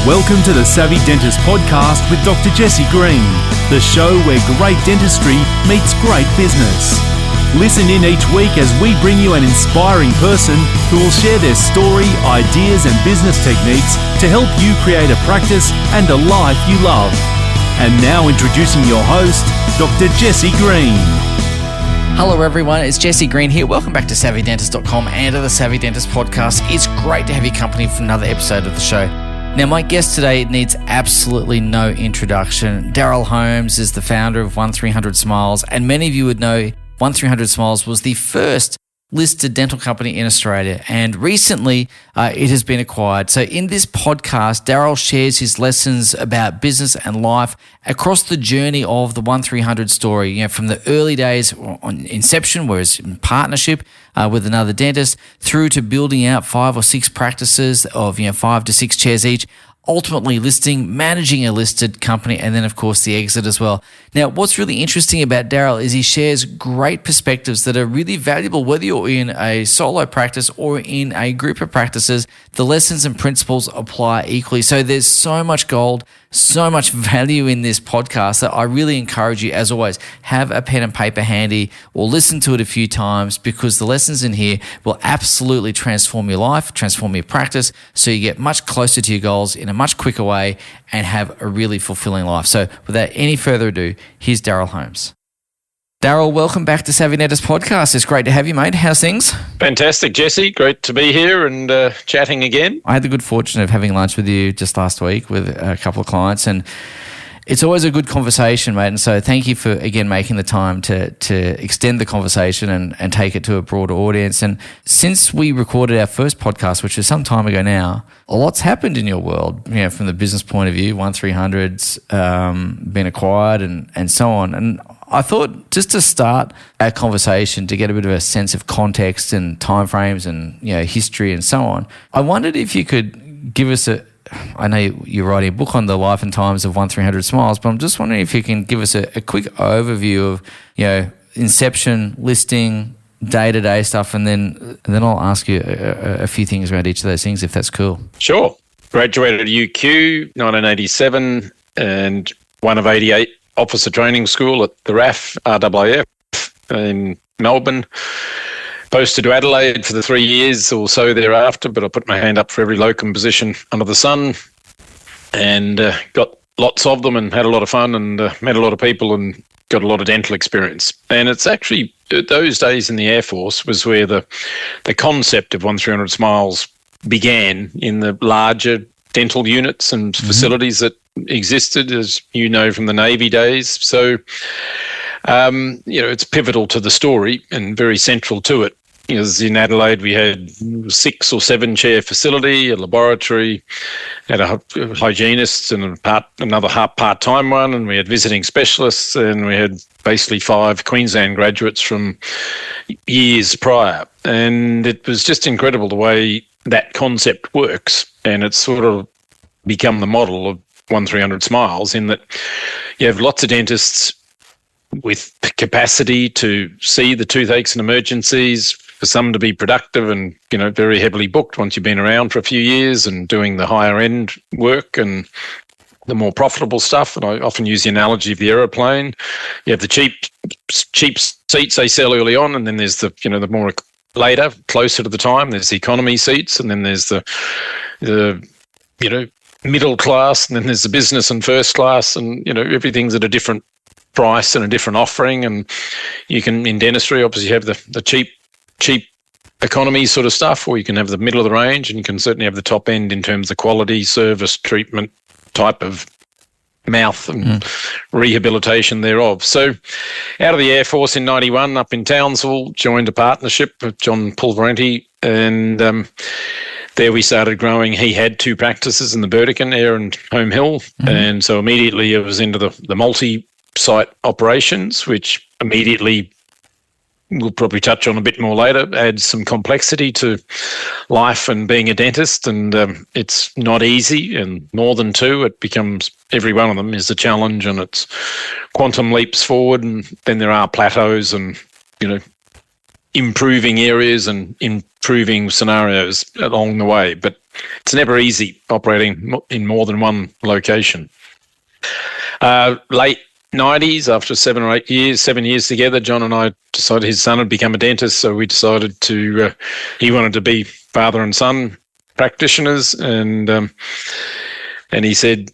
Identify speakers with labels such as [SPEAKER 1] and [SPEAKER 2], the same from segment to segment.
[SPEAKER 1] Welcome to the Savvy Dentist podcast with Dr. Jesse Green, the show where great dentistry meets great business. Listen in each week as we bring you an inspiring person who will share their story, ideas and business techniques to help you create a practice and a life you love. And now introducing your host, Dr. Jesse Green.
[SPEAKER 2] Hello everyone, it's Jesse Green here. Welcome back to SavvyDentist.com and to the Savvy Dentist podcast. It's great to have your company for another episode of the show. Now, my guest today needs absolutely no introduction. Daryl Holmes is the founder of 1300 Smiles, and many of you would know 1300 Smiles was the first listed dental company in Australia, and recently it has been acquired. So in this podcast, Daryl shares his lessons about business and life across the journey of the 1300 story, from the early days on inception, where it's in partnership with another dentist, through to building out 5 or 6 practices of 5 to 6 chairs each, ultimately managing a listed company, and then, of course, the exit as well. Now, what's really interesting about Daryl is he shares great perspectives that are really valuable, whether you're in a solo practice or in a group of practices. The lessons and principles apply equally. So there's so much gold, so much value in this podcast that I really encourage you, as always, have a pen and paper handy or listen to it a few times, because the lessons in here will absolutely transform your life, transform your practice, so you get much closer to your goals in a much quicker way and have a really fulfilling life. So without any further ado, here's Daryl Holmes. Daryl, welcome back to Savvy Dentist Podcast. It's great to have you, mate. How's things?
[SPEAKER 3] Fantastic, Jesse. Great to be here and chatting again.
[SPEAKER 2] I had the good fortune of having lunch with you just last week with a couple of clients, and it's always a good conversation, mate. And so thank you for, again, making the time to extend the conversation and take it to a broader audience. And since we recorded our first podcast, which is some time ago now, a lot's happened in your world, from the business point of view. 1300's been acquired and so on. And I thought, just to start our conversation, to get a bit of a sense of context and timeframes and history and so on, I wondered if you could give us I know you're writing a book on the life and times of 1300 Smiles, but I'm just wondering if you can give us a quick overview of inception, listing, day-to-day stuff, and then I'll ask you a few things around each of those things, if that's cool.
[SPEAKER 3] Sure. Graduated at UQ 1987 and one of 88 officer training school at the RAF in Melbourne. Posted to Adelaide for the 3 years or so thereafter, but I put my hand up for every locum position under the sun and got lots of them and had a lot of fun and met a lot of people and got a lot of dental experience. And it's actually those days in the Air Force was where the concept of 1300 Smiles began in the larger dental units and facilities that existed, as you know, from the Navy days. So, it's pivotal to the story and very central to it. As in Adelaide, we had 6 or 7 chair facility, a laboratory, had a hygienist and another part-time one, and we had visiting specialists, and we had basically 5 Queensland graduates from years prior. And it was just incredible the way that concept works, and it's sort of become the model of 1300 Smiles, in that you have lots of dentists with capacity to see the toothaches and emergencies, for some to be productive and, very heavily booked once you've been around for a few years and doing the higher end work and the more profitable stuff. And I often use the analogy of the aeroplane. You have the cheap seats they sell early on, and then there's the more later, closer to the time, there's the economy seats, and then there's the middle class, and then there's the business and first class, and everything's at a different price and a different offering. And you can, in dentistry, obviously have the cheap economy sort of stuff, or you can have the middle of the range, and you can certainly have the top end in terms of quality, service, treatment, type of mouth and rehabilitation thereof. So out of the Air Force in 91, up in Townsville, joined a partnership with John Pulverenti, and there we started growing. He had 2 practices in the Burdekin, Air and Home Hill, and so immediately it was into the multi-site operations, which immediately we'll probably touch on a bit more later, adds some complexity to life and being a dentist, and it's not easy, and more than 2, it becomes, every one of them is a challenge, and it's quantum leaps forward, and then there are plateaus, and improving areas and improving scenarios along the way. But it's never easy operating in more than one location. Late 90s, after 7 years together, John and I decided his son had become a dentist, so we decided he wanted to be father and son practitioners, and he said,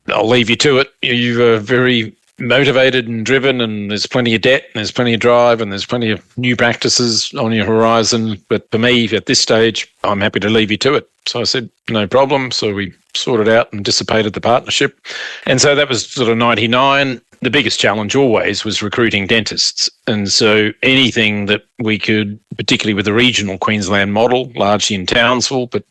[SPEAKER 3] I'll leave you to it. You are very motivated and driven, and there's plenty of debt, and there's plenty of drive, and there's plenty of new practices on your horizon. But for me, at this stage, I'm happy to leave you to it. So I said, no problem. So we sorted out and dissipated the partnership. And so that was sort of 99. The biggest challenge always was recruiting dentists. And so anything that we could, particularly with the regional Queensland model, largely in Townsville, but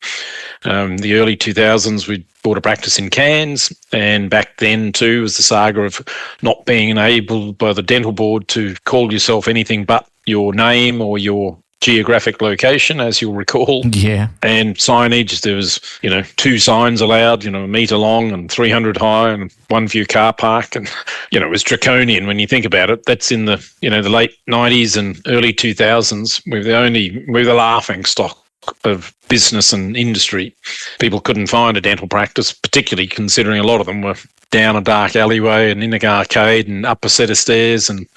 [SPEAKER 3] the early 2000s, we bought a practice in Cairns. And back then, too, was the saga of not being able by the dental board to call yourself anything but your name or your geographic location, as you'll recall.
[SPEAKER 2] Yeah.
[SPEAKER 3] And signage, there was, 2 signs allowed, a metre long and 300 high and one for your car park. And, it was draconian when you think about it. That's in the, the late 90s and early 2000s. We're the laughing stock of business and industry. People couldn't find a dental practice, particularly considering a lot of them were down a dark alleyway and in an arcade and up a set of stairs, and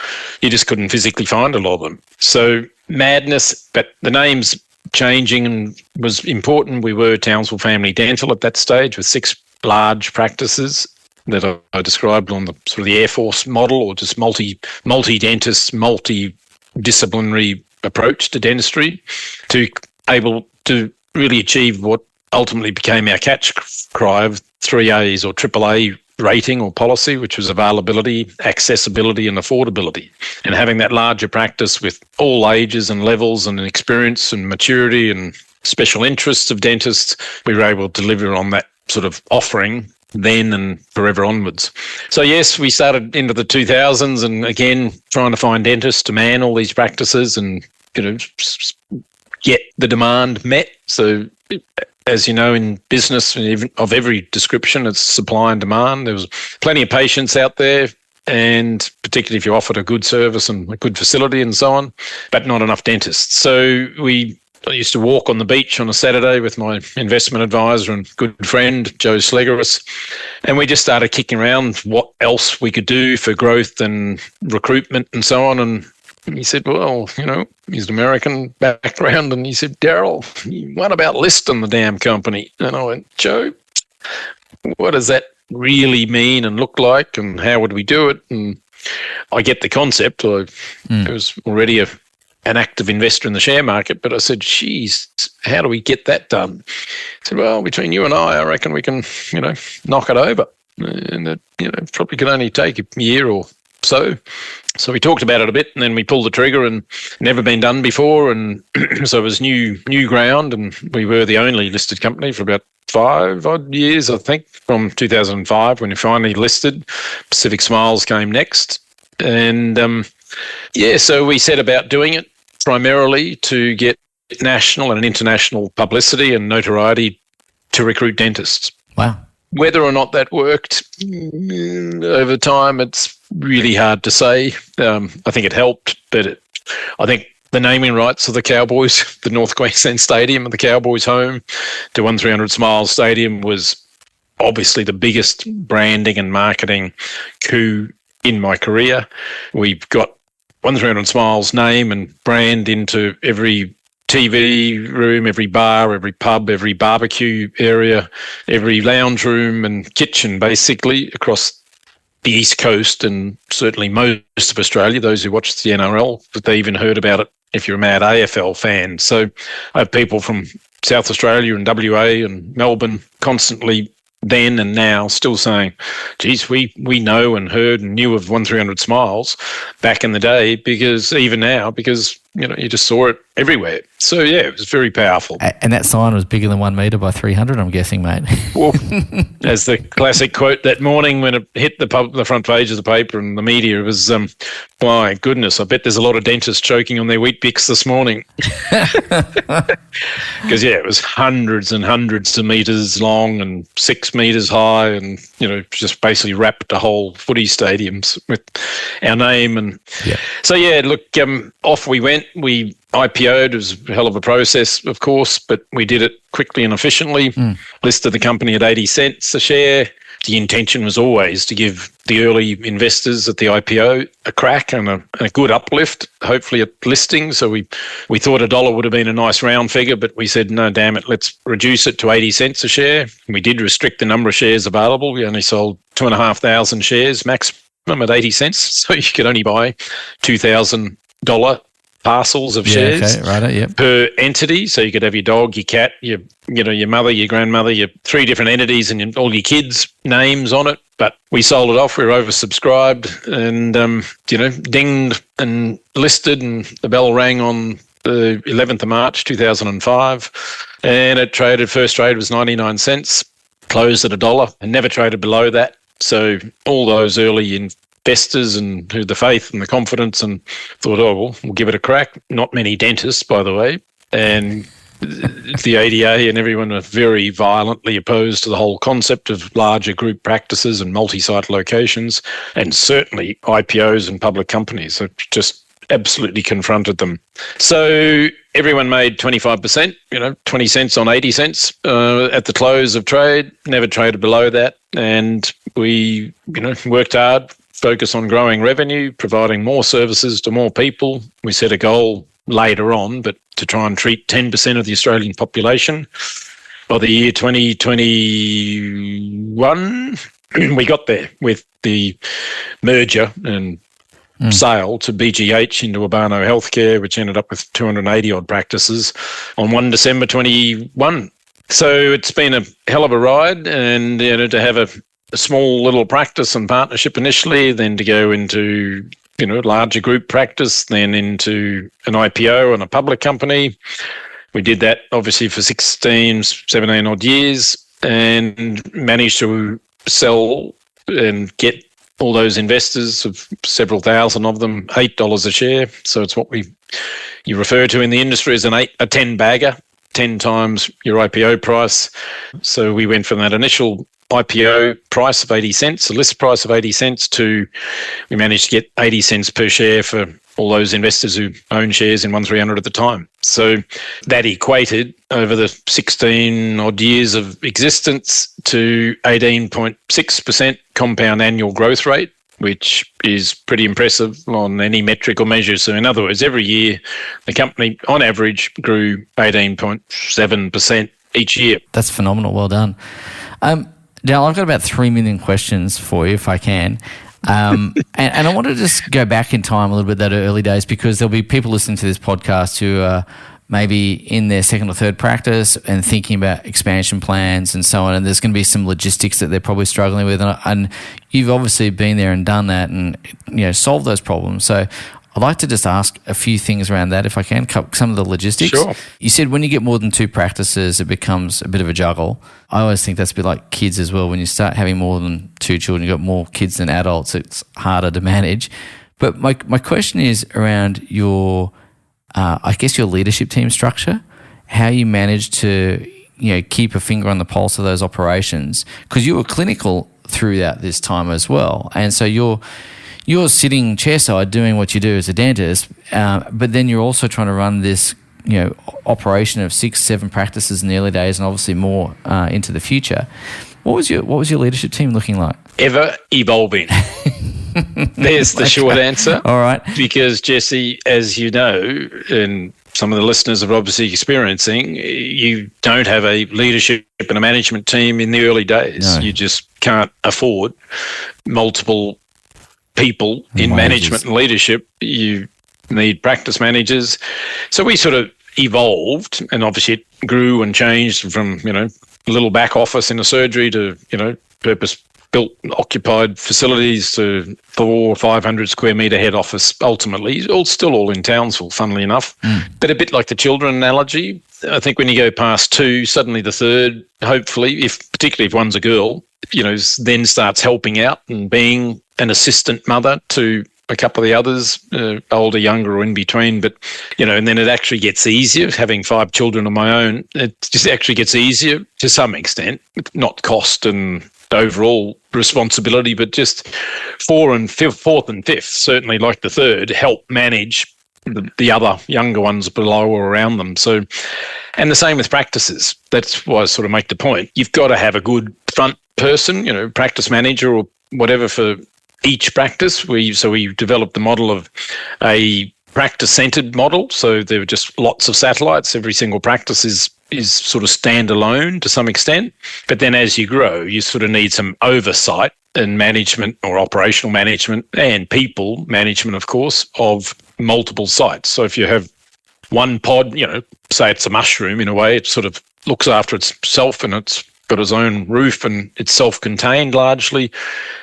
[SPEAKER 3] you just couldn't physically find a lot of them. So madness, but the name's changing and was important. We were Townsville Family Dental at that stage with 6 large practices that I described on the sort of the Air Force model, or just multi-dentist, multi-disciplinary approach to dentistry, to able to really achieve what ultimately became our catch cry of 3As or AAA rating or policy, which was availability, accessibility and affordability. And having that larger practice with all ages and levels and experience and maturity and special interests of dentists, we were able to deliver on that sort of offering then and forever onwards. So yes, we started into the 2000s and again trying to find dentists to man all these practices and get the demand met. So as you know, in business of every description, it's supply and demand. There was plenty of patients out there, and particularly if you offered a good service and a good facility and so on, but not enough dentists. So I used to walk on the beach on a Saturday with my investment advisor and good friend, Joe Slegeris, and we just started kicking around what else we could do for growth and recruitment and so on. And he said, well, he's an American background. And he said, Daryl, what about listing the damn company? And I went, Joe, what does that really mean and look like? And how would we do it? And I get the concept. I was already an active investor in the share market, but I said, geez, how do we get that done? He said, well, between you and I reckon we can, knock it over. And it, probably could only take a year or so. So we talked about it a bit, and then we pulled the trigger, and never been done before. And so it was new ground, and we were the only listed company for about 5 odd years, I think, from 2005 when we finally listed. Pacific Smiles came next. And so we set about doing it primarily to get national and international publicity and notoriety to recruit dentists.
[SPEAKER 2] Wow.
[SPEAKER 3] Whether or not that worked over time, it's really hard to say. I think it helped, but I think the naming rights of the Cowboys, the North Queensland Stadium and the Cowboys home to 1300 Smiles Stadium was obviously the biggest branding and marketing coup in my career. We've got 1300 Smiles name and brand into every TV room, every bar, every pub, every barbecue area, every lounge room and kitchen, basically, across the East Coast and certainly most of Australia, those who watch the NRL, but they even heard about it if you're a mad AFL fan. So I have people from South Australia and WA and Melbourne constantly then and now still saying, geez, we know and heard and knew of 1300 Smiles back in the day, because even now, because you just saw it everywhere. So yeah, it was very powerful.
[SPEAKER 2] And that sign was bigger than 1 metre by 300, I'm guessing, mate.
[SPEAKER 3] Well, as the classic quote that morning when it hit the front page of the paper and the media, it was, my goodness, I bet there's a lot of dentists choking on their Wheat Bix this morning. Because it was hundreds and hundreds of metres long and 6 metres high and just basically wrapped the whole footy stadiums with our name. And so, look, off we went. We IPO'd. It was a hell of a process, of course, but we did it quickly and efficiently. Listed the company at 80 cents a share. The intention was always to give the early investors at the IPO a crack and a good uplift, hopefully at listing. So we thought $1 would have been a nice round figure, but we said, no, damn it, let's reduce it to 80 cents a share. We did restrict the number of shares available. We only sold 2,500 shares maximum at 80 cents. So you could only buy $2,000 parcels of shares per entity. So you could have your dog, your cat, your mother, your grandmother, your 3 different entities and all your kids' names on it. But we sold it off. We were oversubscribed and, dinged and listed, and the bell rang on the 11th of March, 2005. And it traded, first trade was 99 cents, closed at $1 and never traded below that. So all those early investors and who the faith and the confidence and thought, we'll give it a crack. Not many dentists, by the way. And the ADA and everyone are very violently opposed to the whole concept of larger group practices and multi-site locations, and certainly IPOs and public companies. So just absolutely confronted them. So everyone made 25%, 20 cents on 80 cents at the close of trade, never traded below that. And we, worked hard, focus on growing revenue, providing more services to more people. We set a goal later on, but to try and treat 10% of the Australian population. By the year 2021, we got there with the merger and sale to BGH into Urbano Healthcare, which ended up with 280 odd practices on 1 December 21. So it's been a hell of a ride, and to have a small little practice and partnership initially, then to go into larger group practice, then into an IPO and a public company. We did that obviously for 17 odd years and managed to sell and get all those investors, of several thousand of them, $8 a share. So it's what you refer to in the industry as a 10 bagger, 10 times your IPO price. So we went from that initial IPO price of 80 cents, a list price of 80 cents, to we managed to get 80 cents per share for all those investors who own shares in 1300 at the time. So that equated over the 16 odd years of existence to 18.6% compound annual growth rate, which is pretty impressive on any metric or measure. So in other words, every year the company on average grew 18.7% each year.
[SPEAKER 2] That's phenomenal. Well done. Daryl, I've got about 3 million questions for you, if I can. And I want to just go back in time a little bit, that early days, because there'll be people listening to this podcast who are maybe in their second or third practice and thinking about expansion plans and so on. And there's going to be some logistics that they're probably struggling with. And you've obviously been there and done that and, solved those problems. So I'd like to just ask a few things around that, if I can, some of the logistics.
[SPEAKER 3] Sure.
[SPEAKER 2] You said when you get more than 2 practices, it becomes a bit of a juggle. I always think that's a bit like kids as well. When you start having more than 2 children, you've got more kids than adults, it's harder to manage. But my question is around your, your leadership team structure, how you manage to, keep a finger on the pulse of those operations, because you were clinical throughout this time as well. And so you're sitting chairside doing what you do as a dentist, but then you're also trying to run this, operation of 6-7 practices in the early days, and obviously more into the future. What was your leadership team looking like?
[SPEAKER 3] Ever evolving. There's the short answer.
[SPEAKER 2] All right. Because
[SPEAKER 3] Jesse, as you know, and some of the listeners are obviously experiencing, you don't have a leadership and a management team in the early days. No. You just can't afford multiple people in management and leadership. You need practice managers. So we sort of evolved, and obviously it grew and changed from, a little back office in a surgery to, purpose-built occupied facilities to 400 or 500 square metre head office, ultimately, still all in Townsville, funnily enough. But a bit like the children analogy, I think when you go past 2, suddenly the third, hopefully, particularly if one's a girl, then starts helping out and being an assistant mother to a couple of the others, older, younger, or in between. But, and then it actually gets easier. Having 5 children of my own, it just actually gets easier to some extent, not cost and overall responsibility, but just fourth and fifth, certainly like the third, help manage the other younger ones below or around them. So, and the same with practices. That's why I sort of make the point. You've got to have a good front person, practice manager or whatever for each practice. We developed the model of a practice-centered model. So there were just lots of satellites. Every single practice is sort of standalone to some extent. But then as you grow, you sort of need some oversight and management or operational management and people management, of course, of multiple sites. So if you have one pod, say it's a mushroom in a way, it sort of looks after itself and it's got its own roof and it's self-contained largely.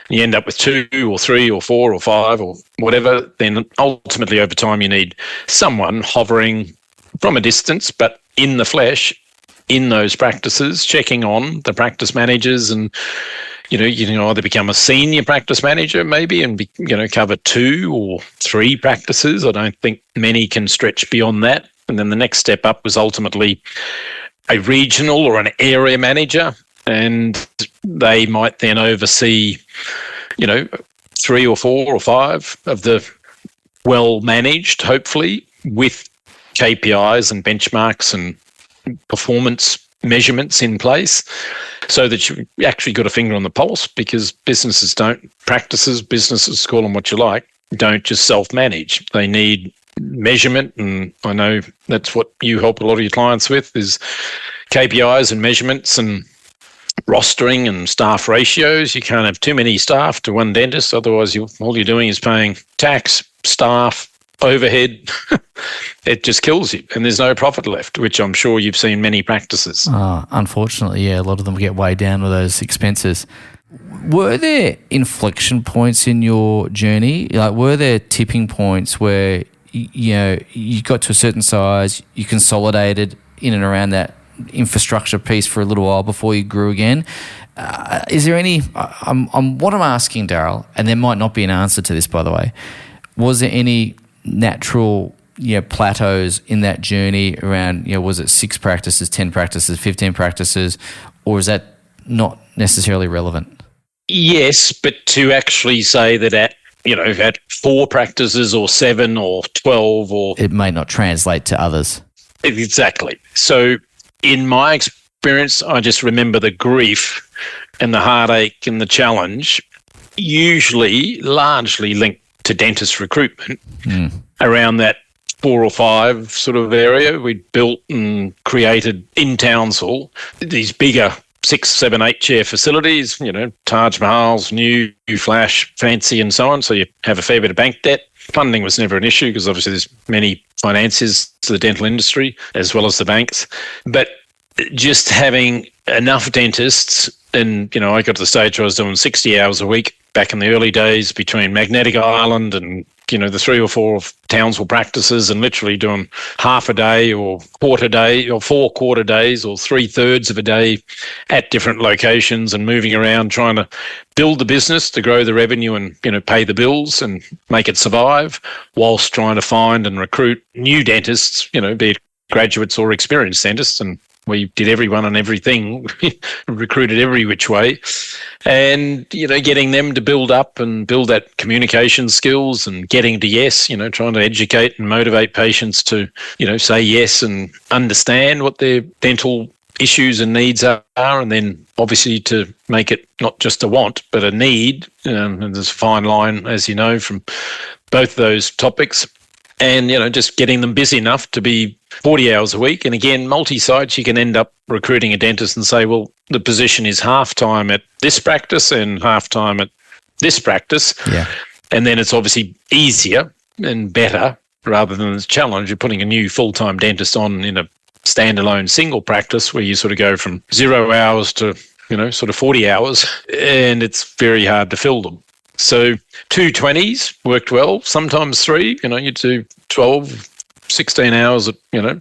[SPEAKER 3] You end up with 2 or 3 or 4 or 5 or whatever. Then ultimately over time you need someone hovering from a distance, but in the flesh, in those practices, checking on the practice managers, and you can either become a senior practice manager maybe and cover 2 or 3 practices. I don't think many can stretch beyond that. And then the next step up was ultimately a regional or an area manager, and they might then oversee 3 or 4 or 5 of the well managed, hopefully, with KPIs and benchmarks and performance measurements in place, so that you actually got a finger on the pulse, because businesses, call them what you like, don't just self-manage. They need measurement, and I know that's what you help a lot of your clients with, is KPIs and measurements and rostering and staff ratios. You can't have too many staff to one dentist, otherwise all you're doing is paying tax, staff, overhead. It just kills you, and there's no profit left, which I'm sure you've seen many practices.
[SPEAKER 2] Unfortunately, yeah, a lot of them get weighed down with those expenses. Were there inflection points in your journey? Like, were there tipping points where you got to a certain size, you consolidated in and around that infrastructure piece for a little while before you grew again? Is there any? What I'm asking, Daryl, and there might not be an answer to this, by the way. Was there any natural plateaus in that journey around, was it 6 practices, 10 practices, 15 practices, or is that not necessarily relevant?
[SPEAKER 3] Yes, but to actually say that at 4 practices or 7 or 12 or... It
[SPEAKER 2] may not translate to others.
[SPEAKER 3] Exactly. So in my experience, I just remember the grief and the heartache and the challenge, usually largely linked to dentist recruitment around that 4 or 5 sort of area. We built and created in Townsville these bigger 6, 7, 8 chair facilities, Taj Mahals, new, flash, fancy and so on. So you have a fair bit of bank debt. Funding was never an issue because obviously there's many financiers to the dental industry as well as the banks. But just having enough dentists, and, I got to the stage where I was doing 60 hours a week back in the early days between Magnetic Island and, the 3 or 4 of Townsville practices, and literally doing half a day or quarter day or 4 quarter days or 3/3 of a day at different locations and moving around trying to build the business to grow the revenue and, pay the bills and make it survive, whilst trying to find and recruit new dentists, be it graduates or experienced dentists. And we did everyone and everything, recruited every which way, and, getting them to build up and build that communication skills and getting to yes, trying to educate and motivate patients to, say yes and understand what their dental issues and needs are, and then obviously to make it not just a want, but a need. And there's a fine line, as you know, from both those topics. And, just getting them busy enough to be 40 hours a week. And again, multi-sites, you can end up recruiting a dentist and say, well, the position is half-time at this practice and half-time at this practice.
[SPEAKER 2] Yeah.
[SPEAKER 3] And then it's obviously easier and better rather than the challenge of putting a new full-time dentist on in a standalone single practice where you sort of go from 0 hours to, sort of 40 hours, and it's very hard to fill them. So 2 20s worked well, sometimes 3, you do 12, 16 hours at,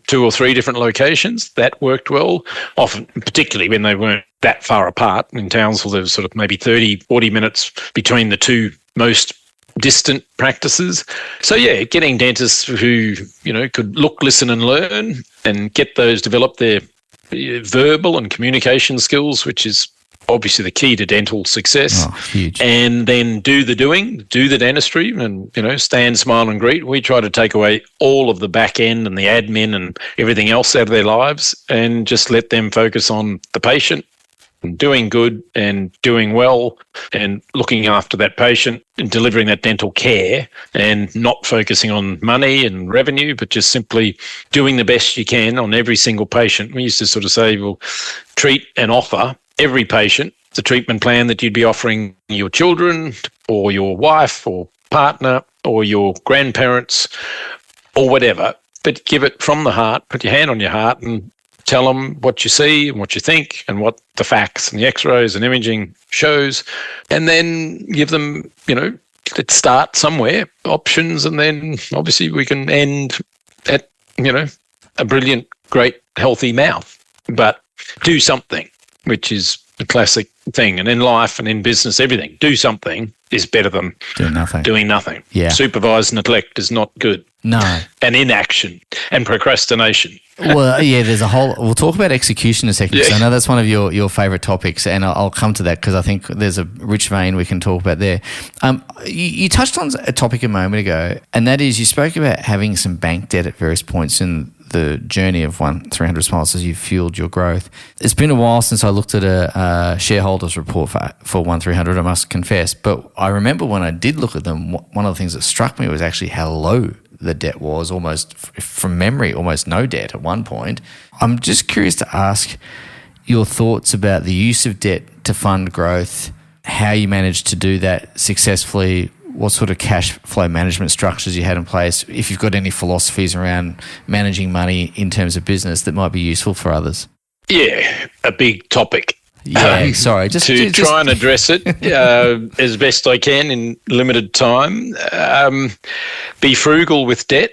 [SPEAKER 3] 2 or 3 different locations. That worked well, often, particularly when they weren't that far apart. In Townsville, there was sort of maybe 30, 40 minutes between the 2 most distant practices. So yeah, getting dentists who, could look, listen and learn and get those, develop their verbal and communication skills, which is obviously the key to dental success.
[SPEAKER 2] Oh, huge.
[SPEAKER 3] And then do the dentistry and, stand, smile and greet. We try to take away all of the back end and the admin and everything else out of their lives and just let them focus on the patient and doing good and doing well and looking after that patient and delivering that dental care and not focusing on money and revenue, but just simply doing the best you can on every single patient. We used to sort of say, we'll treat and offer every patient the treatment plan that you'd be offering your children or your wife or partner or your grandparents or whatever, but give it from the heart, put your hand on your heart and tell them what you see and what you think and what the facts and the x-rays and imaging shows, and then give them, let's start somewhere, options, and then obviously we can end at, a brilliant, great, healthy mouth. But do something, which is the classic thing. And in life and in business, everything, do something is better than doing nothing.
[SPEAKER 2] Yeah.
[SPEAKER 3] Supervised neglect is not good.
[SPEAKER 2] No.
[SPEAKER 3] And inaction and procrastination.
[SPEAKER 2] Well, yeah, we'll talk about execution in a second. So I know that's one of your favourite topics, and I'll come to that because I think there's a rich vein we can talk about there. You touched on a topic a moment ago, and that is you spoke about having some bank debt at various points in the journey of 300 Smiles as you fueled your growth. It's been a while since I looked at a shareholders report for 1300, I must confess, but I remember when I did look at them, one of the things that struck me was actually how low the debt was, almost from memory, almost no debt at one point. I'm just curious to ask your thoughts about the use of debt to fund growth, how you managed to do that successfully, what sort of cash flow management structures you had in place, if you've got any philosophies around managing money in terms of business that might be useful for others.
[SPEAKER 3] Yeah, a big topic.
[SPEAKER 2] Yeah, sorry. Just
[SPEAKER 3] try and address it as best I can in limited time. Be frugal with debt.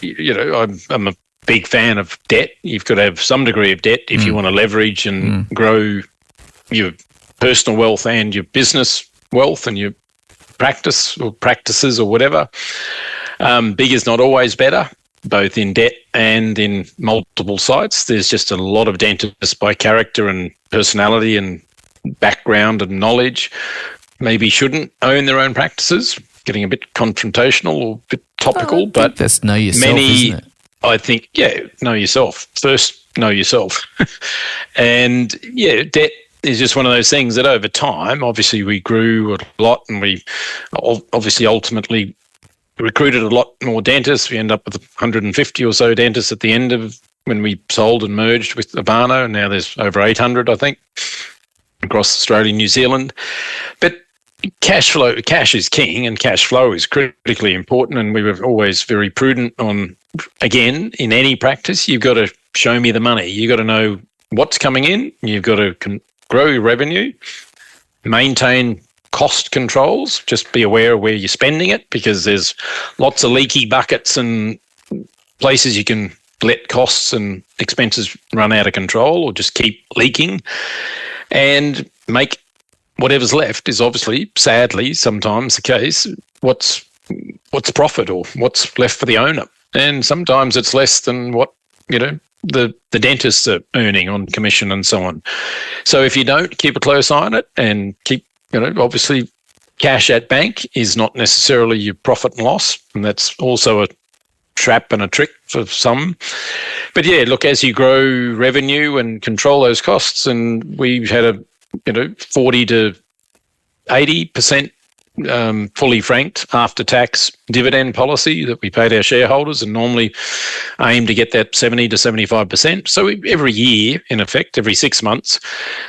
[SPEAKER 3] I'm a big fan of debt. You've got to have some degree of debt if you want to leverage and grow your personal wealth and your business wealth and your practice or practices or whatever. Big is not always better, both in debt and in multiple sites. There's just a lot of dentists by character and personality and background and knowledge maybe shouldn't own their own practices, getting a bit confrontational or a bit topical. But
[SPEAKER 2] that's know yourself, isn't it?
[SPEAKER 3] I think, know yourself. First, know yourself. And debt is just one of those things that over time, obviously we grew a lot and we obviously ultimately recruited a lot more dentists. We end up with 150 or so dentists at the end of when we sold and merged with Abano, and now there's over 800, I think, across Australia and New Zealand. But cash is king, and cash flow is critically important, and we were always very prudent on, again, in any practice, you've got to show me the money. You've got to know what's coming in. You've got to grow your revenue, maintain cost controls, just be aware of where you're spending it, because there's lots of leaky buckets and places you can let costs and expenses run out of control or just keep leaking, and make whatever's left is obviously, sadly, sometimes the case, what's profit or what's left for the owner. And sometimes it's less than what, the dentists are earning on commission and so on. So if you don't keep a close eye on it and keep, obviously cash at bank is not necessarily your profit and loss. And that's also a trap and a trick for some. But look, as you grow revenue and control those costs, and we had a 40 to 80% fully franked after tax dividend policy that we paid our shareholders, and normally aim to get that 70 to 75%. So every year, in effect, every 6 months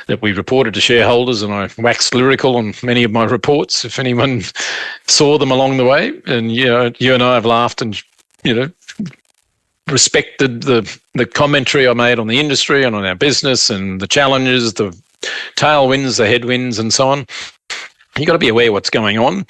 [SPEAKER 3] that we reported to shareholders, and I waxed lyrical on many of my reports if anyone saw them along the way. And you and I have laughed and respected the commentary I made on the industry and on our business and the challenges, the tailwinds, the headwinds, and so on. You got to be aware what's going on.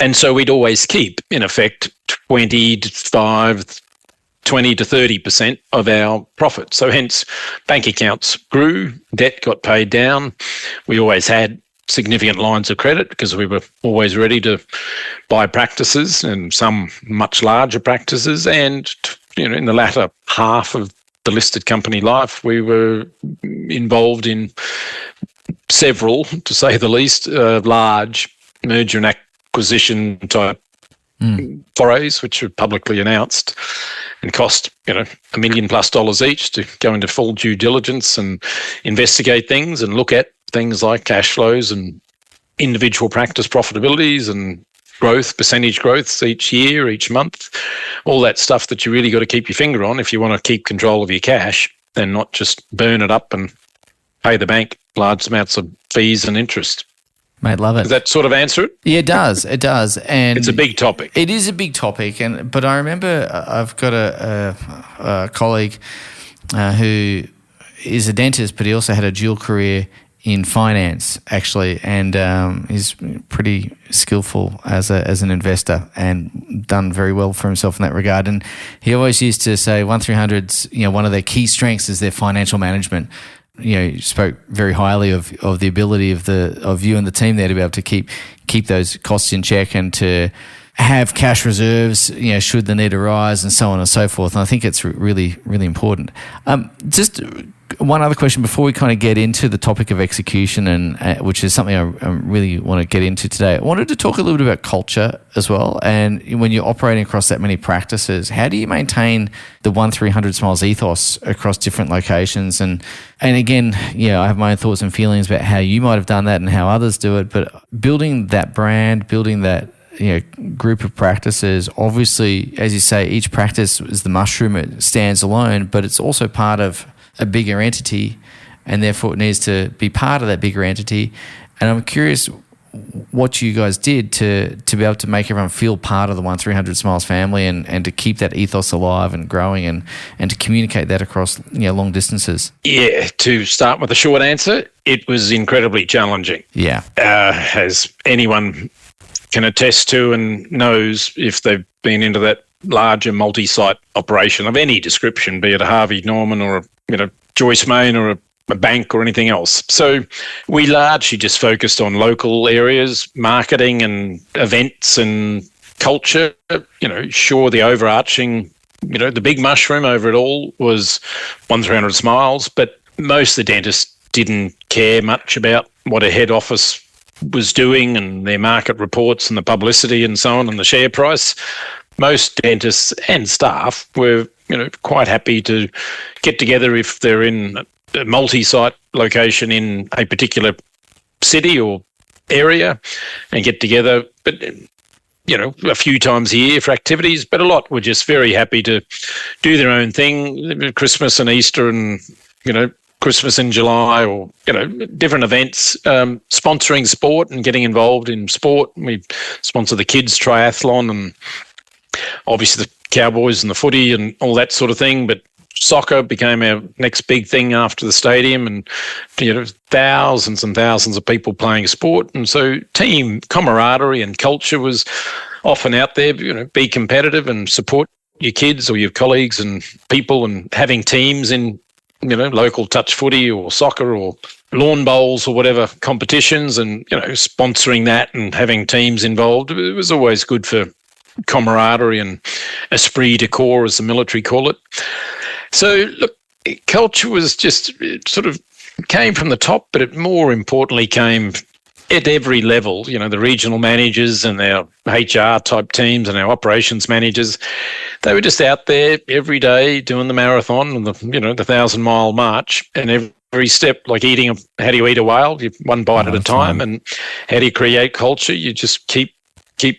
[SPEAKER 3] And so we'd always keep, in effect, 20 to 30% of our profit. So hence, bank accounts grew, debt got paid down. We always had significant lines of credit because we were always ready to buy practices, and some much larger practices. And, in the latter half of the listed company life, we were involved in several, to say the least, large merger and acquisition type forays, which are publicly announced and cost, $1 million+ each to go into full due diligence and investigate things and look at things like cash flows and individual practice profitabilities and growth, percentage growths each year, each month, all that stuff that you really got to keep your finger on if you want to keep control of your cash and not just burn it up and pay the bank large amounts of fees and interest.
[SPEAKER 2] Mate, love it.
[SPEAKER 3] Does that sort of answer it?
[SPEAKER 2] Yeah, it does. It does. And
[SPEAKER 3] it's a big topic.
[SPEAKER 2] It is a big topic. But I remember I've got a colleague who is a dentist, but he also had a dual career in finance, actually, and he's pretty skillful as an investor and done very well for himself in that regard. And he always used to say 1300's, one of their key strengths is their financial management. You spoke very highly of the ability of you and the team there to be able to keep those costs in check and to have cash reserves, should the need arise, and so on and so forth. And I think it's really, really important. Just one other question before we kind of get into the topic of execution, and which is something I really want to get into today. I wanted to talk a little bit about culture as well. And when you're operating across that many practices, how do you maintain the 1300 Smiles ethos across different locations? And again, I have my own thoughts and feelings about how you might have done that and how others do it. But building that brand, building that group of practices, obviously, as you say, each practice is the mushroom, it stands alone, but it's also part of a bigger entity, and therefore it needs to be part of that bigger entity. And I'm curious what you guys did to be able to make everyone feel part of the 1300 Smiles family and to keep that ethos alive and growing and to communicate that across long distances. Yeah,
[SPEAKER 3] to start with the short answer, it was incredibly challenging.
[SPEAKER 2] Yeah.
[SPEAKER 3] As anyone can attest to and knows if they've been into that larger multi-site operation of any description, be it a Harvey Norman or a Joyce Main or a bank or anything else. So we largely just focused on local areas, marketing and events and culture. Sure, the overarching, the big mushroom over it all was 1300 Smiles, but most of the dentists didn't care much about what a head office was doing and their market reports and the publicity and so on and the share price. Most dentists and staff were, quite happy to get together if they're in a multi-site location in a particular city or area and get together, but, a few times a year for activities, but a lot were just very happy to do their own thing, Christmas and Easter and, Christmas in July or, different events, sponsoring sport and getting involved in sport. We sponsor the kids triathlon and obviously the Cowboys and the footy and all that sort of thing. But soccer became our next big thing after the stadium and, thousands and thousands of people playing sport. And so team camaraderie and culture was often out there, be competitive and support your kids or your colleagues and people and having teams in, local touch footy or soccer or lawn bowls or whatever competitions and, sponsoring that and having teams involved. It was always good for camaraderie and esprit de corps, as the military call it. So, look, culture was just, it sort of came from the top, but it more importantly came at every level, the regional managers and our HR type teams and our operations managers. They were just out there every day doing the marathon and the 1,000-mile march, and every step, like how do you eat a whale? One bite at a time. And how do you create culture? You just keep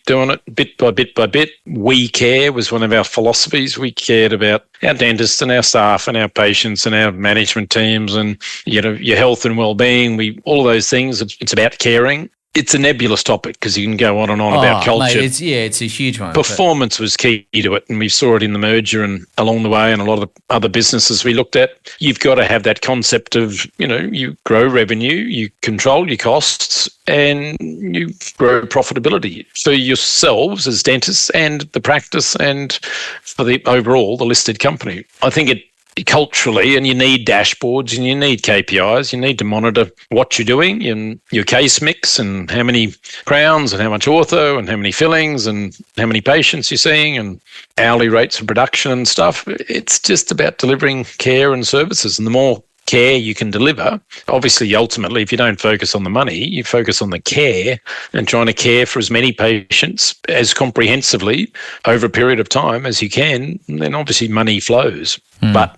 [SPEAKER 3] doing it bit by bit by bit. We care was one of our philosophies. We cared about our dentists and our staff and our patients and our management teams and, your health and well-being. All of those things, it's about caring. It's a nebulous topic because you can go on and on about culture.
[SPEAKER 2] Mate, it's a huge one.
[SPEAKER 3] Performance was key to it, and we saw it in the merger and along the way and a lot of the other businesses we looked at. You've got to have that concept of, you grow revenue, you control your costs, and you grow profitability for yourselves as dentists and the practice and for the overall, the listed company. I think it culturally, and you need dashboards and you need KPIs. You need to monitor what you're doing in your case mix and how many crowns and how much ortho and how many fillings and how many patients you're seeing and hourly rates of production and stuff. It's just about delivering care and services. And the more care you can deliver. Obviously, ultimately, if you don't focus on the money, you focus on the care and trying to care for as many patients as comprehensively over a period of time as you can, then obviously money flows. But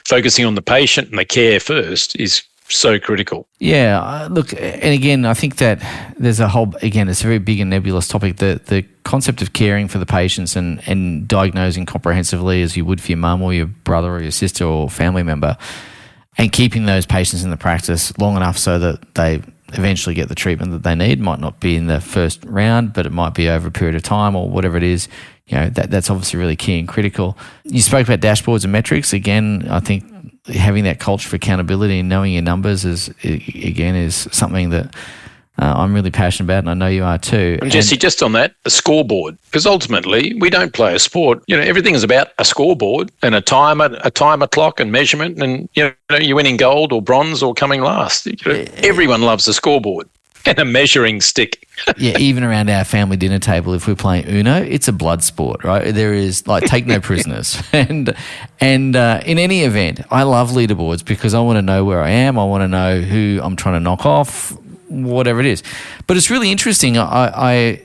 [SPEAKER 3] focusing on the patient and the care first is so critical.
[SPEAKER 2] Yeah, look, and again, I think that there's it's a very big and nebulous topic. The concept of caring for the patients and diagnosing comprehensively as you would for your mum or your brother or your sister or family member, and keeping those patients in the practice long enough so that they eventually get the treatment that they need. Might not be in the first round, but it might be over a period of time or whatever it is. That's obviously really key and critical. You spoke about dashboards and metrics. Again, I think having that culture of accountability and knowing your numbers is something that I'm really passionate about, and I know you are too.
[SPEAKER 3] And Jesse, just on that, the scoreboard, because ultimately we don't play a sport. Everything is about a scoreboard and a timer clock and measurement, and you're winning gold or bronze or coming last. Everyone loves a scoreboard and a measuring stick.
[SPEAKER 2] Yeah, even around our family dinner table, if we're playing Uno, it's a blood sport, right? There is take no prisoners. And in any event, I love leaderboards because I want to know where I am. I want to know who I'm trying to knock off, whatever it is. But it's really interesting. I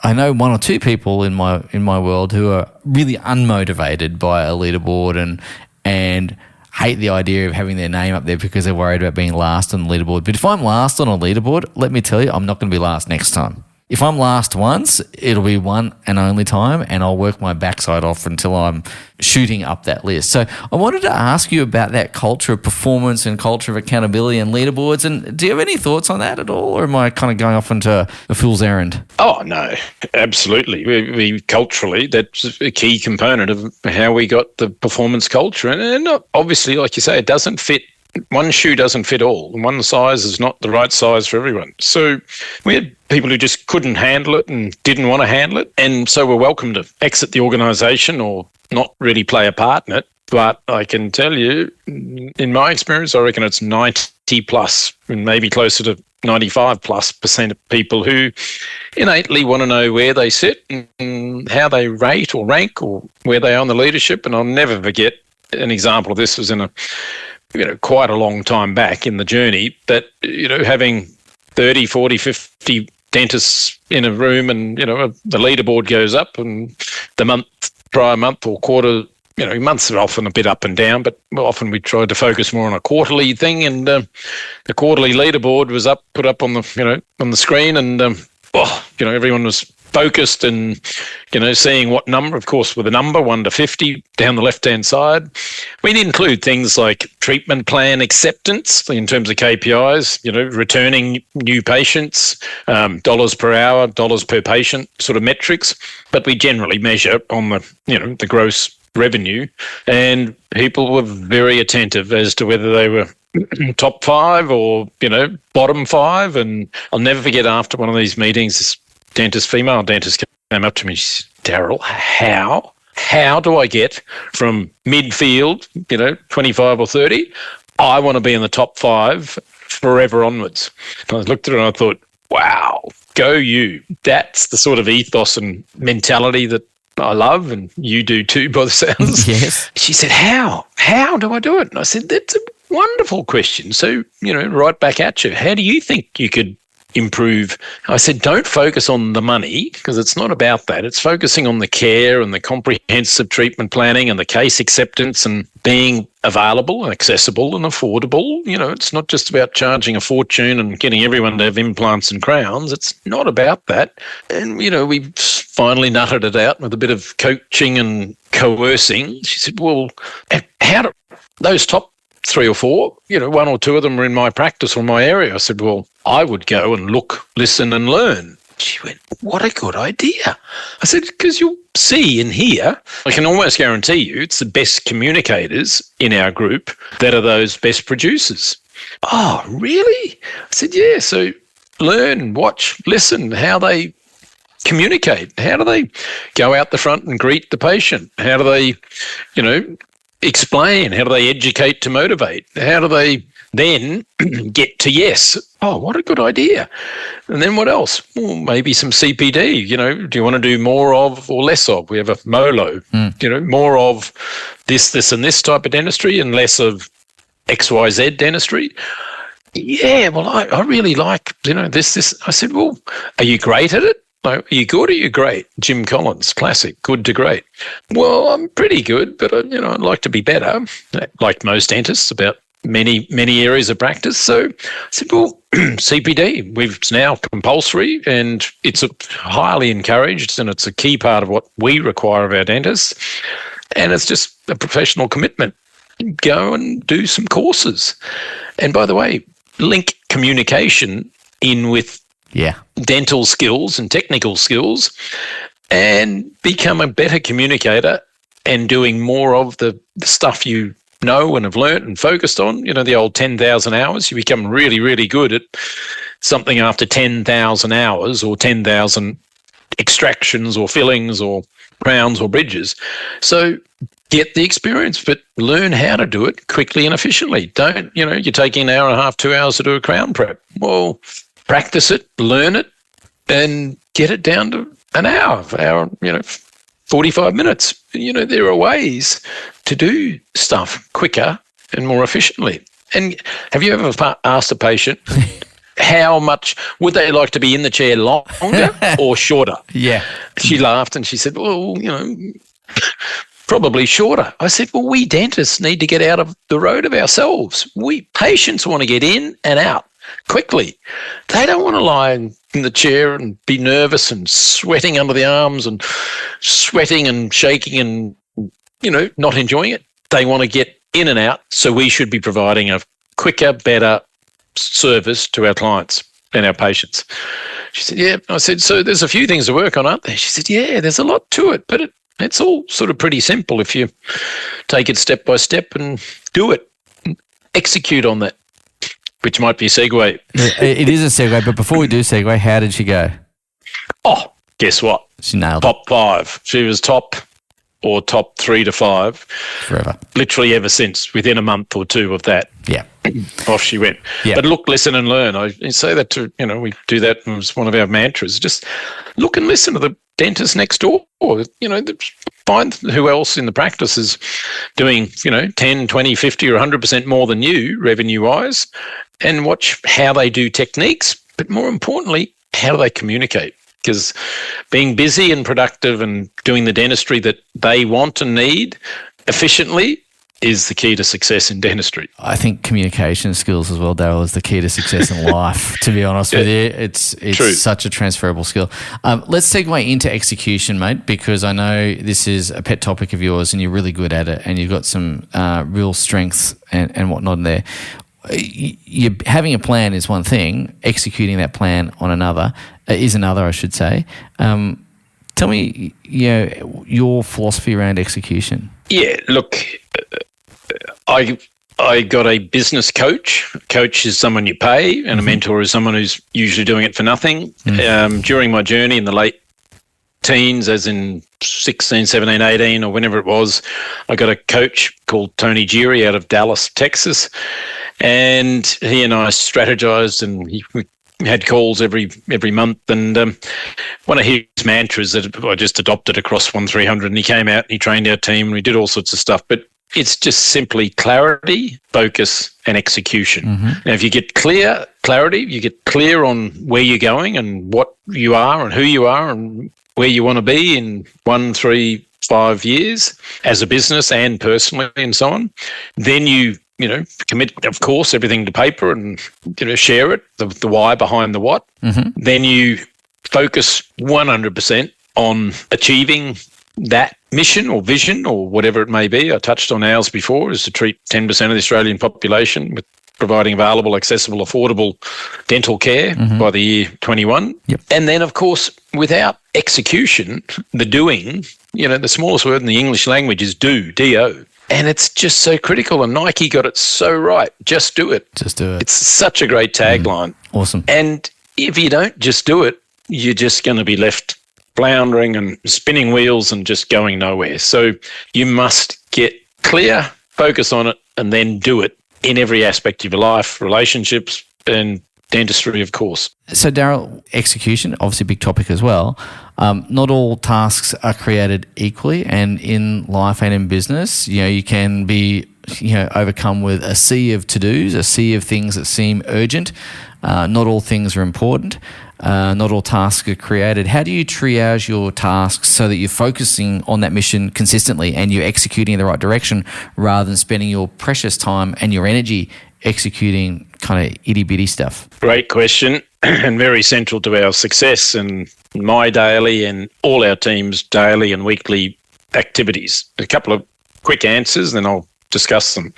[SPEAKER 2] know one or two people in my world who are really unmotivated by a leaderboard and hate the idea of having their name up there because they're worried about being last on the leaderboard. But if I'm last on a leaderboard, let me tell you, I'm not going to be last next time. If I'm last once, it'll be one and only time, and I'll work my backside off until I'm shooting up that list. So I wanted to ask you about that culture of performance and culture of accountability and leaderboards. And do you have any thoughts on that at all, or am I kind of going off into a fool's errand?
[SPEAKER 3] Oh, no, absolutely. We culturally, that's a key component of how we got the performance culture. And obviously, like you say, it doesn't fit. One shoe doesn't fit all. One size is not the right size for everyone. So we had people who just couldn't handle it and didn't want to handle it. And so we're welcome to exit the organisation or not really play a part in it. But I can tell you, in my experience, I reckon it's 90 plus and maybe closer to 95+% of people who innately want to know where they sit and how they rate or rank or where they are on the leadership. And I'll never forget an example of this was in quite a long time back in the journey, that, having 30, 40, 50 dentists in a room and, the leaderboard goes up and the prior month or quarter, months are often a bit up and down, but often we tried to focus more on a quarterly thing, and the quarterly leaderboard was put up on the screen, and, everyone was focused and, seeing what number, of course, with a number 1 to 50 down the left-hand side. We'd include things like treatment plan acceptance in terms of KPIs, returning new patients, dollars per hour, dollars per patient sort of metrics. But we generally measure on the gross revenue, and people were very attentive as to whether they were top 5 or, bottom 5. And I'll never forget, after one of these meetings, this female dentist came up to me. She said, Daryl, how do I get from midfield, 25 or 30? I want to be in the top 5 forever onwards. And I looked at her and I thought, wow, go you. That's the sort of ethos and mentality that I love, and you do too, by the sounds.
[SPEAKER 2] Yes.
[SPEAKER 3] She said, how? How do I do it? And I said, that's a wonderful question. So, right back at you. How do you think you could improve? I said, don't focus on the money, because it's not about that. It's focusing on the care and the comprehensive treatment planning and the case acceptance and being available and accessible and affordable. It's not just about charging a fortune and getting everyone to have implants and crowns. It's not about that. And, we finally nutted it out with a bit of coaching and coercing. She said, well, how do those top 3 or 4, 1 or 2 of them are in my practice or my area? I said, well, I would go and look, listen and learn. She went, what a good idea. I said, because you'll see and hear, I can almost guarantee you it's the best communicators in our group that are those best producers. Oh, really? I said, yeah. So learn, watch, listen, how they communicate. How do they go out the front and greet the patient? How do they, explain? How do they educate to motivate? How do they then get to yes? Oh, what a good idea. And then what else? Well, maybe some CPD. Do you want to do more of or less of? We have a MOLO, more of this and this type of dentistry and less of XYZ dentistry. Yeah, well, I really like, this. I said, well, are you great at it? Like, are you good or are you great? Jim Collins, classic, good to great. Well, I'm pretty good, but, I'd like to be better, like most dentists, about many areas of practice. So I said, well, CPD, it's now compulsory and it's highly encouraged and it's a key part of what we require of our dentists. And it's just a professional commitment. Go and do some courses. And by the way, link communication in with dental skills and technical skills and become a better communicator and doing more of the stuff you know and have learnt and focused on, the old 10,000 hours. You become really, really good at something after 10,000 hours or 10,000 extractions or fillings or crowns or bridges. So get the experience, but learn how to do it quickly and efficiently. Don't, you're taking an hour and a half, 2 hours to do a crown prep. Well, practice it, learn it, and get it down to an hour, 45 minutes. There are ways to do stuff quicker and more efficiently. And have you ever asked a patient how much would they like to be in the chair longer or shorter? Yeah. She laughed and she said, well, probably shorter. I said, well, we dentists need to get out of the road of ourselves. Patients want to get in and out quickly. They don't want to lie in the chair and be nervous and sweating under the arms and sweating and shaking and, not enjoying it. They want to get in and out. So we should be providing a quicker, better service to our clients and our patients. She said, yeah. I said, so there's a few things to work on, aren't there? She said, yeah, there's a lot to it, but it's all sort of pretty simple if you take it step by step and do it. Execute on that, which might be a segue.
[SPEAKER 2] It is a segue, but before we do segue, how did she go?
[SPEAKER 3] Oh, guess what?
[SPEAKER 2] She nailed
[SPEAKER 3] top 5. She was top 3 to 5
[SPEAKER 2] forever,
[SPEAKER 3] literally ever since, within a month or two of that.
[SPEAKER 2] Yeah.
[SPEAKER 3] Off she went. Yeah. But look, listen and learn. I say that to, we do that as one of our mantras. Just look and listen to the dentist next door. Find who else in the practice is doing, 10, 20, 50 or 100% more than you revenue-wise, and watch how they do techniques, but more importantly, how do they communicate? Because being busy and productive and doing the dentistry that they want and need efficiently is the key to success in dentistry.
[SPEAKER 2] I think communication skills as well, Daryl, is the key to success in life, to be honest with you. It's such a transferable skill. Let's segue into execution, mate, because I know this is a pet topic of yours and you're really good at it and you've got some real strengths and whatnot in there. Having a plan is one thing, executing that plan on another is another, I should say. Tell me your philosophy around execution.
[SPEAKER 3] Yeah, look, I got a business coach. A coach is someone you pay, and a mentor is someone who's usually doing it for nothing. During my journey in the late teens, as in 16, 17, 18, or whenever it was, I got a coach called Tony Geary out of Dallas, Texas, and he and I strategized, and we had calls every month. And one of his mantras that I just adopted across 1300, and he came out and he trained our team and we did all sorts of stuff. But it's just simply clarity, focus, and execution. Now, if you get clarity, you get clear on where you're going and what you are and who you are and where you want to be in 1, 3, 5 years as a business and personally and so on. Then you commit, of course, everything to paper and, share it, the why behind the what. Then you focus 100% on achieving that mission or vision or whatever it may be. I touched on ours before, is to treat 10% of the Australian population with providing available, accessible, affordable dental care by the year 21.
[SPEAKER 2] Yep.
[SPEAKER 3] And then, of course, without execution, the doing, the smallest word in the English language is do, D-O. And it's just so critical. And Nike got it so right. Just do it.
[SPEAKER 2] Just do it.
[SPEAKER 3] It's such a great tagline.
[SPEAKER 2] Awesome.
[SPEAKER 3] And if you don't just do it, you're just going to be left floundering and spinning wheels and just going nowhere. So you must get clear, focus on it, and then do it in every aspect of your life, relationships and dentistry, of course.
[SPEAKER 2] So, Daryl, execution, obviously a big topic as well. Not all tasks are created equally, and in life and in business, you can be overcome with a sea of to-dos, a sea of things that seem urgent. Not all things are important. Not all tasks are created. How do you triage your tasks so that you're focusing on that mission consistently and you're executing in the right direction rather than spending your precious time and your energy executing kind of itty-bitty stuff?
[SPEAKER 3] Great question, and very central to our success and my daily and all our team's daily and weekly activities. A couple of quick answers, then I'll discuss them.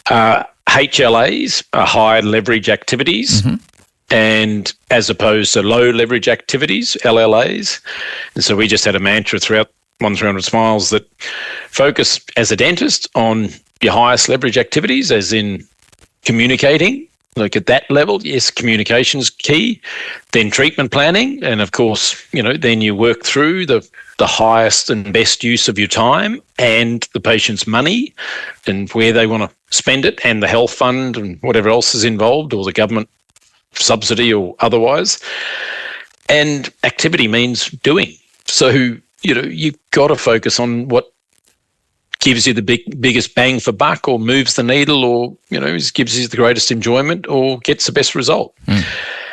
[SPEAKER 3] HLAs are high leverage activities. Mm-hmm. And as opposed to low leverage activities, LLAs. And so we just had a mantra throughout 300 Smiles that focus as a dentist on your highest leverage activities, as in communicating. Like at that level, yes, communication's key. Then treatment planning. And of course, then you work through the highest and best use of your time and the patient's money and where they want to spend it, and the health fund and whatever else is involved, or the government subsidy or otherwise. And activity means doing. So, you've got to focus on what gives you the biggest bang for buck, or moves the needle, or, gives you the greatest enjoyment, or gets the best result. Mm.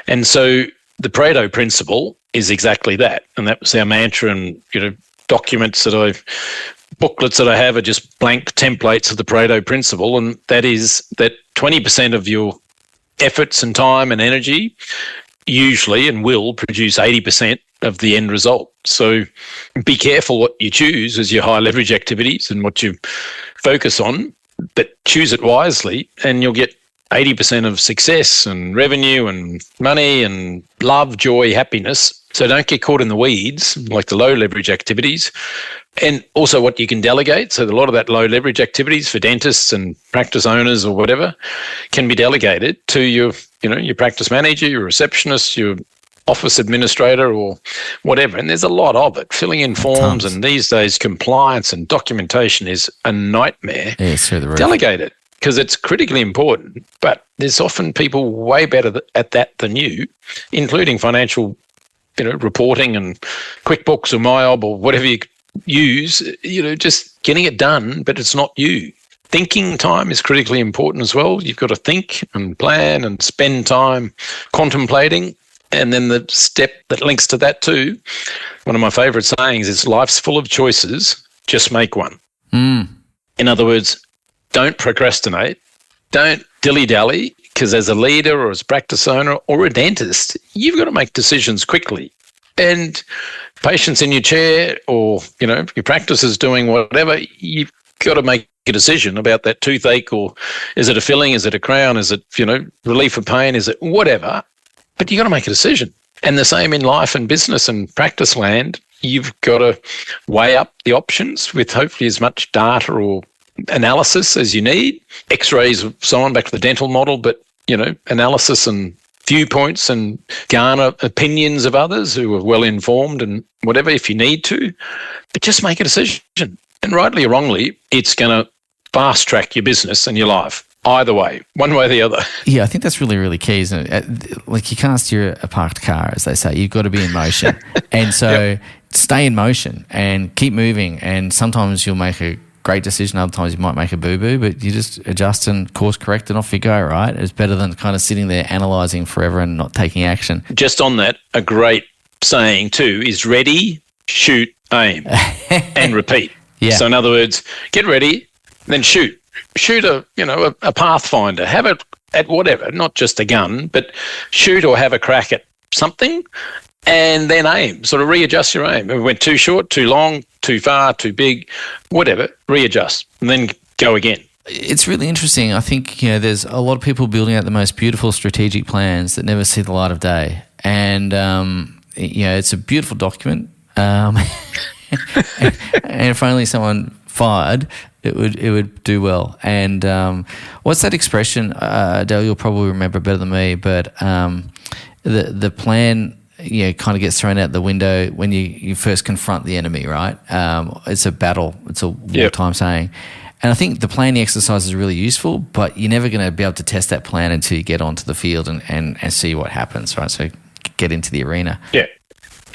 [SPEAKER 3] And so the Pareto principle is exactly that. And that was our mantra, and, booklets that I have are just blank templates of the Pareto principle. And that is that 20% of your efforts and time and energy usually and will produce 80% of the end result. So be careful what you choose as your high leverage activities and what you focus on, but choose it wisely and you'll get 80% of success and revenue and money and love, joy, happiness. So don't get caught in the weeds like the low leverage activities. And also what you can delegate. So a lot of that low leverage activities for dentists and practice owners or whatever can be delegated to your practice manager, your receptionist, your office administrator or whatever. And there's a lot of it. Filling in forms. And these days compliance and documentation is a nightmare.
[SPEAKER 2] Yeah, through the roof.
[SPEAKER 3] Delegate it because it's critically important. But there's often people way better at that than you, including financial reporting and QuickBooks or MyOb or whatever you use, just getting it done, but it's not you. Thinking time is critically important as well. You've got to think and plan and spend time contemplating. And then the step that links to that too, one of my favorite sayings is life's full of choices, just make one.
[SPEAKER 2] Mm.
[SPEAKER 3] In other words, don't procrastinate, don't dilly-dally, because as a leader or as a practice owner or a dentist, you've got to make decisions quickly. And patients in your chair or, your practice is doing whatever, you've got to make a decision about that toothache, or is it a filling, is it a crown, is it, relief of pain, is it whatever, but you've got to make a decision. And the same in life and business and practice land, you've got to weigh up the options with hopefully as much data or analysis as you need, x-rays and so on, back to the dental model, but, analysis and viewpoints and garner opinions of others who are well informed and whatever if you need to, but just make a decision. And rightly or wrongly, it's going to fast track your business and your life. Either way, one way or the other.
[SPEAKER 2] Yeah, I think that's really, really key, isn't it? Like you can't steer a parked car, as they say. You've got to be in motion. And so stay in motion and keep moving. And sometimes you'll make a great decision. Other times you might make a boo-boo, but you just adjust and course correct and off you go, right? It's better than kind of sitting there analysing forever and not taking action.
[SPEAKER 3] Just on that, a great saying too is ready, shoot, aim, and repeat.
[SPEAKER 2] Yeah.
[SPEAKER 3] So in other words, get ready, then shoot. Shoot a pathfinder. Have it at whatever, not just a gun, but shoot or have a crack at something and then aim. Sort of readjust your aim. If it went too short, too long, too far, too big, whatever, readjust and then go again.
[SPEAKER 2] It's really interesting. I think, there's a lot of people building out the most beautiful strategic plans that never see the light of day. And, it's a beautiful document. And if only someone fired, it would do well. And what's that expression, Daryl, you'll probably remember better than me, but the plan kind of gets thrown out the window when you first confront the enemy, right? It's a battle. It's a wartime saying. And I think the planning exercise is really useful, but you're never going to be able to test that plan until you get onto the field and see what happens, right? So get into the arena.
[SPEAKER 3] Yeah.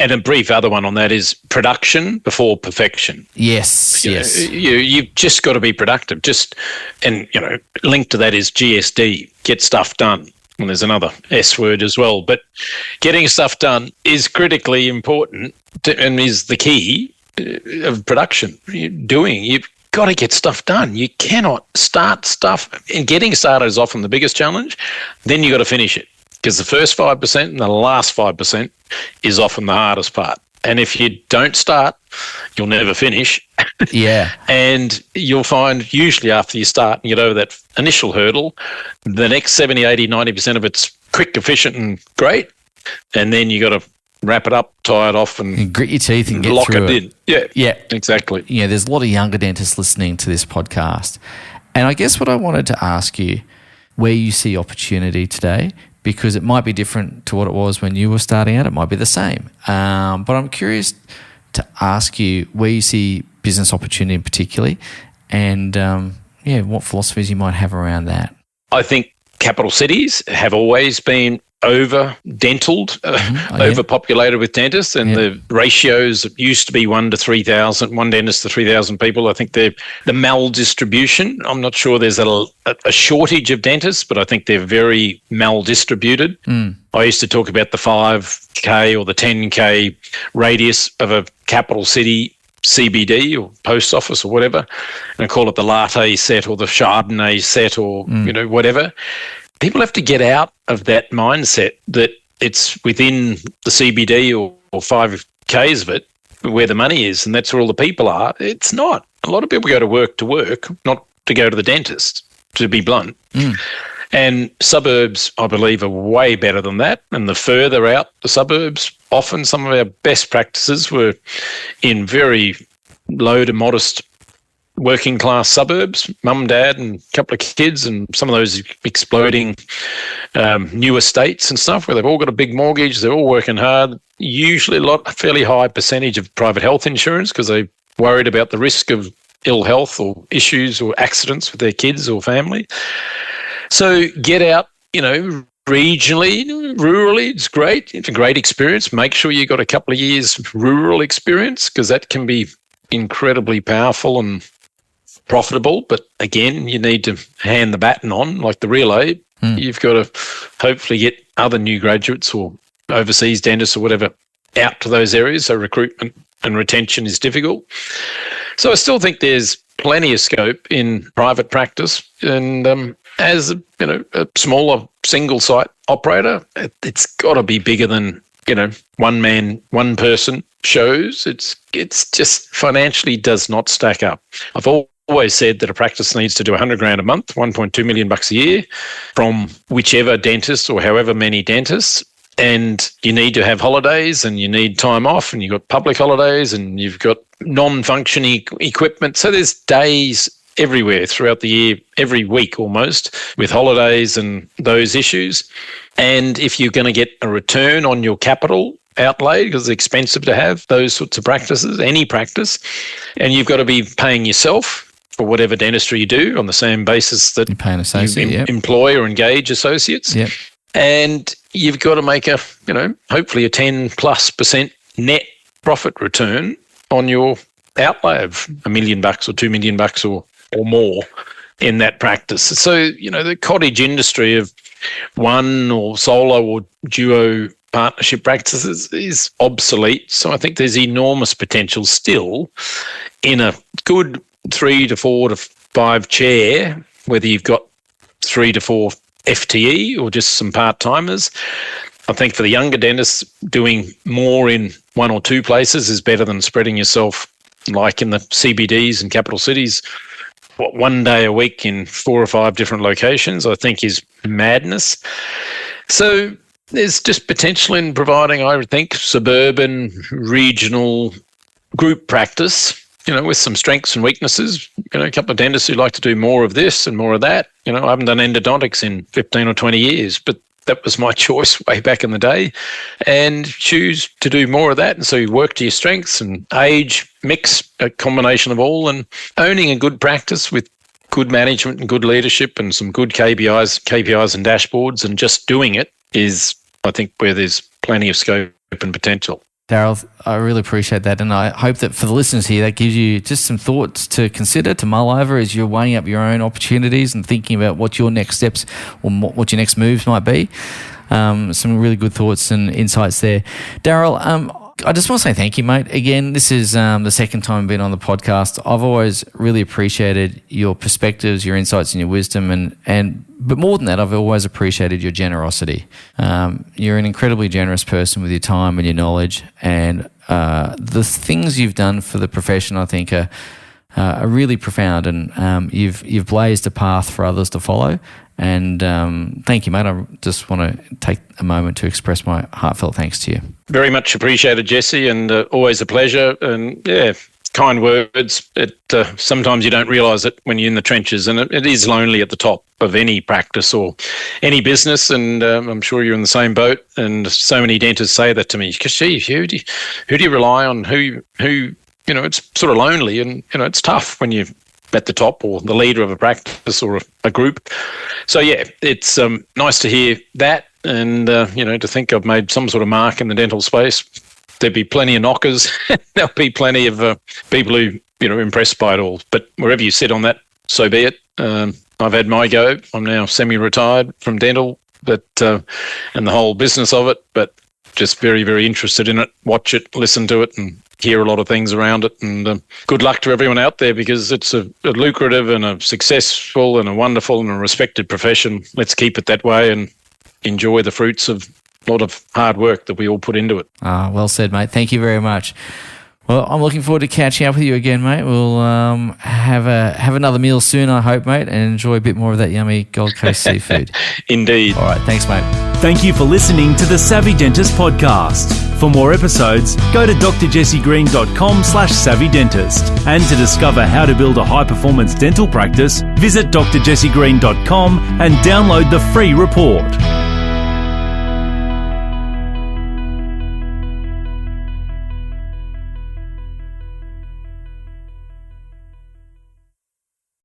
[SPEAKER 3] And a brief other one on that is production before perfection.
[SPEAKER 2] Yes.
[SPEAKER 3] You've just got to be productive. Linked to that is GSD, get stuff done. And there's another S word as well. But getting stuff done is critically important and is the key of production. You've got to get stuff done. You cannot start stuff, and getting started is often the biggest challenge. Then you got to finish it, because the first 5% and the last 5% is often the hardest part. And if you don't start, you'll never finish.
[SPEAKER 2] Yeah.
[SPEAKER 3] And you'll find usually after you start and you get over that initial hurdle, the next 70, 80, 90% of it's quick, efficient and great. And then you got to wrap it up, tie it off and
[SPEAKER 2] grit your teeth and get
[SPEAKER 3] lock
[SPEAKER 2] through
[SPEAKER 3] it in. Yeah, exactly.
[SPEAKER 2] Yeah, there's a lot of younger dentists listening to this podcast. And I guess what I wanted to ask you, where you see opportunity today, because it might be different to what it was when you were starting out. It might be the same. But I'm curious to ask you where you see business opportunity particularly, and what philosophies you might have around that.
[SPEAKER 3] I think capital cities have always been over-dentaled, overpopulated with dentists, and the ratios used to be 1 to 3,000, one dentist to 3,000 people. I think they're the maldistribution. I'm not sure there's a shortage of dentists, but I think they're very maldistributed. I used to talk about the 5K or the 10K radius of a capital city CBD or post office or whatever, and I call it the latte set or the Chardonnay set or whatever. People have to get out of that mindset that it's within the CBD or 5Ks of it where the money is and that's where all the people are. It's not. A lot of people go to work, not to go to the dentist, to be blunt. And suburbs, I believe, are way better than that. And the further out the suburbs, often some of our best practices were in very low to modest working class suburbs, mum, dad and a couple of kids, and some of those exploding new estates and stuff where they've all got a big mortgage, they're all working hard, usually a fairly high percentage of private health insurance because they're worried about the risk of ill health or issues or accidents with their kids or family. So get out, regionally, rurally, it's great. It's a great experience. Make sure you got a couple of years rural experience because that can be incredibly powerful and profitable, but again, you need to hand the baton on like the relay. You've got to hopefully get other new graduates or overseas dentists or whatever out to those areas, so recruitment and retention is difficult. So I still think there's plenty of scope in private practice, and as a smaller single site operator, it's got to be bigger than one man, one person shows. It's just financially does not stack up. I've always said that a practice needs to do $100,000 a month, $1.2 million a year from whichever dentist or however many dentists. And you need to have holidays and you need time off and you've got public holidays and you've got non-functioning equipment. So there's days everywhere throughout the year, every week almost, with holidays and those issues. And if you're going to get a return on your capital outlay, because it's expensive to have those sorts of practices, any practice, and you've got to be paying yourself for whatever dentistry you do on the same basis that
[SPEAKER 2] you pay an associate,
[SPEAKER 3] employ or engage associates.
[SPEAKER 2] Yep.
[SPEAKER 3] And you've got to make hopefully a 10+% net profit return on your outlay of $1 million or $2 million or more in that practice. So, the cottage industry of one or solo or duo partnership practices is obsolete. So I think there's enormous potential still in a good 3 to 4 to 5 chair, whether you've got 3 to 4 FTE or just some part-timers. I think for the younger dentists, doing more in 1 or 2 places is better than spreading yourself like in the CBDs and capital cities. One day a week in 4 or 5 different locations, I think is madness. So there's just potential in providing, I would think, suburban, regional group practice, with some strengths and weaknesses. A couple of dentists who like to do more of this and more of that. I haven't done endodontics in 15 or 20 years, but that was my choice way back in the day, and choose to do more of that. And so you work to your strengths and age, mix a combination of all, and owning a good practice with good management and good leadership and some good KPIs and dashboards, and just doing it is, I think, where there's plenty of scope and potential.
[SPEAKER 2] Daryl, I really appreciate that. And I hope that for the listeners here, that gives you just some thoughts to consider, to mull over as you're weighing up your own opportunities and thinking about what your next steps or what your next moves might be. Some really good thoughts and insights there. Daryl, I just want to say thank you, mate. Again, this is the second time I've been on the podcast. I've always really appreciated your perspectives, your insights and your wisdom. But more than that, I've always appreciated your generosity. You're an incredibly generous person with your time and your knowledge. And the things you've done for the profession, I think, are really profound. And you've blazed a path for others to follow. And thank you, mate. I just want to take a moment to express my heartfelt thanks to you.
[SPEAKER 3] Very much appreciated, Jesse, and always a pleasure. And yeah, kind words. Sometimes you don't realise it when you're in the trenches, and it is lonely at the top of any practice or any business. And I'm sure you're in the same boat. And so many dentists say that to me. Because, gee, who do you rely on? Who it's sort of lonely, and it's tough when you're at the top or the leader of a practice or a group. So yeah, it's nice to hear that, and to think I've made some sort of mark in the dental space. There'd be plenty of knockers. There'll be plenty of people who impressed by it all. But wherever you sit on that, so be it. I've had my go. I'm now semi-retired from dental, but and the whole business of it. But just very, very interested in it. Watch it, listen to it, and hear a lot of things around it. And good luck to everyone out there, because it's a lucrative and a successful and a wonderful and a respected profession. Let's keep it that way and enjoy the fruits of a lot of hard work that we all put into it.
[SPEAKER 2] Well said, mate. Thank you very much. Well, I'm looking forward to catching up with you again, mate. We'll have another meal soon, I hope, mate, and enjoy a bit more of that yummy Gold Coast seafood.
[SPEAKER 3] Indeed.
[SPEAKER 2] All right, thanks, mate.
[SPEAKER 1] Thank you for listening to the Savvy Dentist podcast. For more episodes, go to drjessegreen.com/savvydentist. And to discover how to build a high-performance dental practice, visit drjessegreen.com and download the free report.